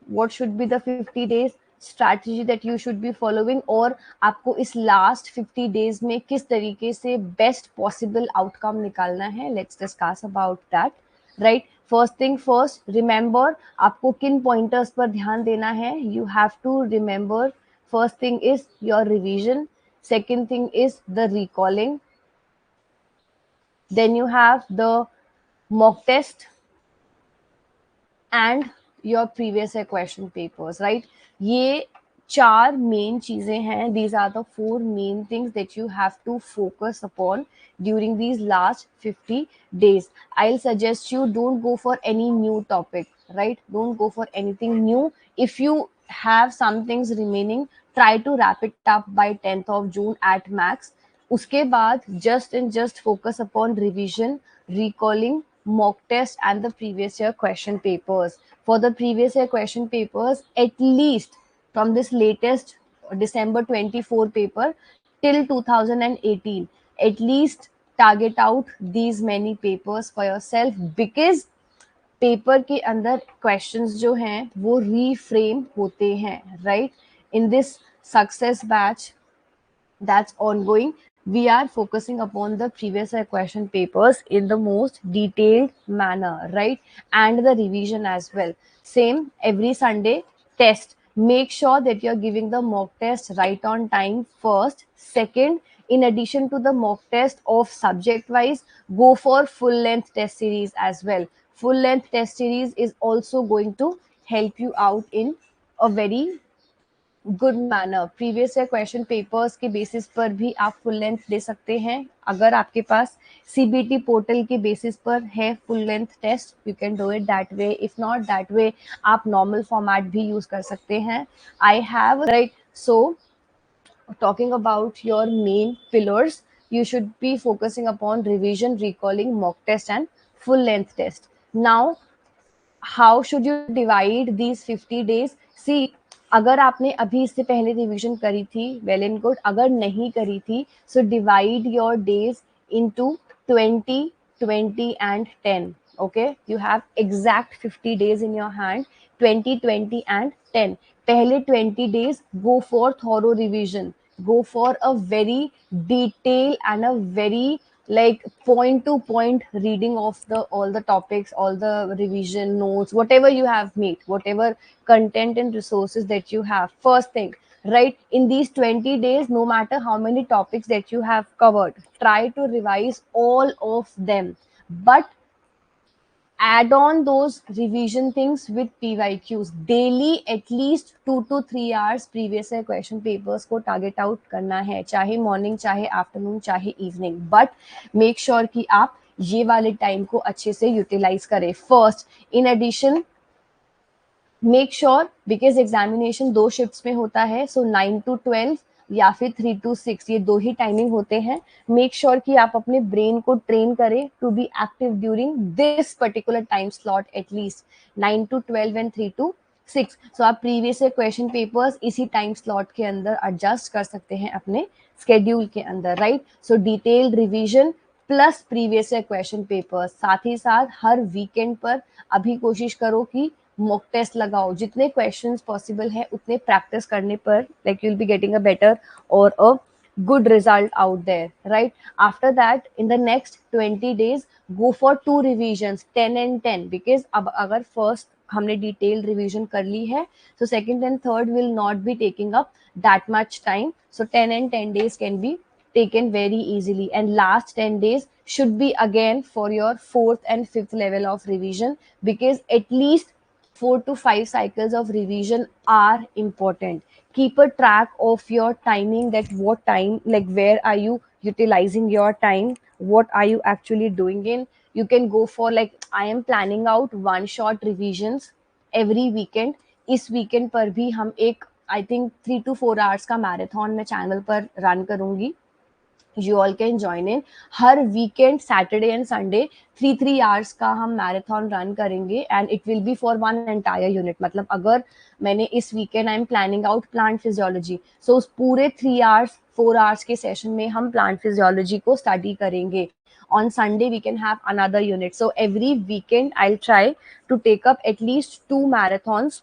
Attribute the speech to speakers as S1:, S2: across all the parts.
S1: what should be the 50 days strategy that you should be following, और आपको इस last 50 days में किस तरीके से best possible outcome निकालना है. Let's discuss about that, right? First thing first, remember आपको किन pointers पर ध्यान देना है. You have to remember, first thing is your revision, second thing is the recalling, then you have the mock test and your previous year question papers, right? ये चार main चीजें हैं. These are the four main things that you have to focus upon during these last 50 days. I'll suggest you don't go for any new topic, right? Don't go for anything new. If you have some things remaining, try to wrap it up by 10th of June at max. उसके बाद just focus upon revision, recalling, mock test and the previous year question papers. For the previous year question papers, at least from this latest December 24 paper till 2018, at least target out these many papers for yourself, because paper के अंदर questions जो हैं वो reframe होते हैं, right? In this success batch that's ongoing, we are focusing upon the previous year question papers in the most detailed manner, right? And the revision as well. Same every Sunday test. Make sure that you're giving the mock test right on time first. Second, in addition to the mock test of subject wise, go for full length test series as well. Full length test series is also going to help you out in a very good manner. Previous year question papers के basis पर भी आप full length दे सकते हैं. अगर आपके पास CBT portal के बेसिस पर है full length test, you can do it that way. If not that way, आप नॉर्मल फॉर्मेट भी यूज कर सकते हैं. I have, right? So talking about your main pillars, you should be focusing upon revision, recalling, mock test and full length test. Now how should you divide these 50 days? See, अगर आपने अभी इससे पहले revision करी थी, well and good. अगर नहीं करी थी, so divide your days into 20, 20 and 10. Okay, you have exact 50 days in your hand. 20, 20 and 10. पहले 20 days go for thorough revision, go for a very detailed and a very like point to point reading of the all the topics, all the revision notes, whatever you have made, whatever content and resources that you have. First thing, right, in these 20 days, no matter how many topics that you have covered, try to revise all of them, but add on those revision things with PYQs daily. At least 2 to 3 hours previous year question papers को target out करना है, चाहे morning, चाहे afternoon, चाहे evening, but make sure कि आप ये वाले time को अच्छे से utilize करें. First, in addition, make sure, because examination 2 shifts में होता है, सो 9 to 12 या फिर 3 to 6, ये 2 ही टाइमिंग होते हैं. मेक श्योर कि आप अपने ब्रेन को ट्रेन करें to be active during this particular time slot, at least 9 to 12 and 3 to 6. So आप प्रीवियस ईयर क्वेश्चन पेपर्स इसी टाइम स्लॉट के अंदर एडजस्ट कर सकते हैं अपने स्केड्यूल के अंदर, राइट? सो detailed revision plus previous year question papers. साथ ही साथ हर वीकेंड पर अभी कोशिश करो कि मॉक टेस्ट लगाओ. जितने क्वेश्चंस पॉसिबल है उतने प्रैक्टिस करने पर like you will be getting a better और अ good result out there, right? After that, in the next 20 days, go for 2 revisions, 10 and 10, because अब अगर first हमने detailed revision कर ली है, so second and third will not be taking up that much time, so 10 and 10 days can be taken very easily, and last 10 days should be again for your 4th and 5th level of revision, because at least 4 to 5 cycles of revision are important. Keep a track of your timing, that what time, like where are you utilizing your time, what are you actually doing in. You can go for like, I am planning out one shot revisions every weekend. इस weekend पर भी हम एक I think 3 to 4 hours का marathon मैं channel पर run करूँगी. You all can join in. Her weekend Saturday and Sunday 3 hours का हम मैराथन रन करेंगे, and it will be for one entire unit. मतलब अगर मैंने इस weekend I am planning out plant physiology, so उस पूरे 3 hours 4 hours के सेशन में हम plant physiology को स्टडी करेंगे. On Sunday we can have another unit. So every weekend I'll try to take up at least 2 marathons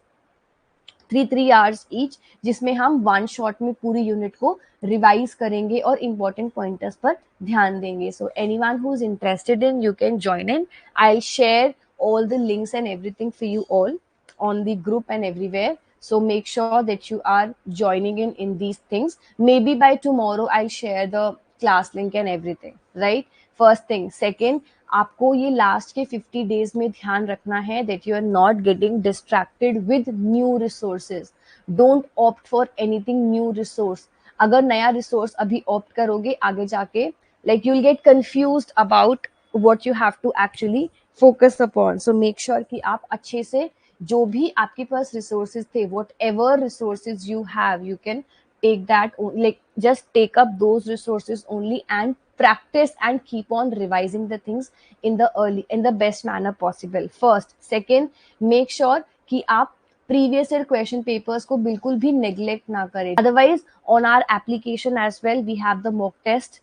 S1: 3 hours each, जिसमें हम one shot में पूरी यूनिट को रिवाइज करेंगे और इंपॉर्टेंट पॉइंटर्स पर ध्यान देंगे. So anyone who is interested in, you can join in. I share all the links and everything for you all on the group and everywhere. So make sure that you are joining in these things. Maybe by tomorrow I'll share the class link and everything, right? First thing. Second, आपको ये last के 50 days में ध्यान रखना है that you are not getting distracted with new resources. Don't opt for anything new resource. अगर नया resource अभी ऑप्ट करोगे आगे जाके, like you'll get confused about what you have to actually focus upon. So make sure कि आप अच्छे से जो भी आपके पास resources थे, whatever resources you have, you can take that, like just take up those resources only and practice and keep on revising the things in the best manner possible. First. Second, make sure कि आप previous year question papers को बिल्कुल भी neglect ना करें. Otherwise, on our application as well, we have the mock test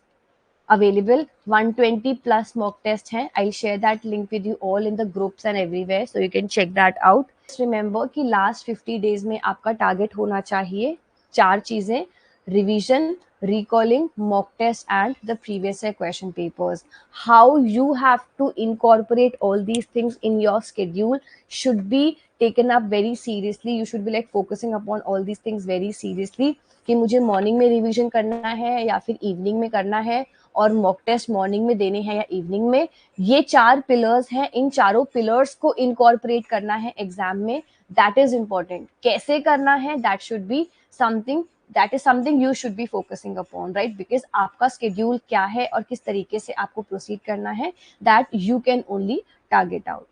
S1: available. 120 plus mock test hai. I'll share that link with you all in the groups and everywhere, so you can check that out. Just remember कि last 50 days में आपका target होना चाहिए 4 चीजें: revision, recalling, mock test and the previous year question papers. How you have to incorporate all these things in your schedule should be taken up very seriously. You should be like focusing upon all these things very seriously कि मुझे morning में revision करना है या फिर evening में करना है, और मॉक टेस्ट मॉर्निंग में देने हैं या इवनिंग में. ये 4 पिलर्स हैं. इन चारों पिलर्स को इनकॉर्पोरेट करना है एग्जाम में. That is important. कैसे करना है, that should be something, that is something you should be focusing upon, right? Because आपका स्केड्यूल क्या है और किस तरीके से आपको प्रोसीड करना है, that you can only target out.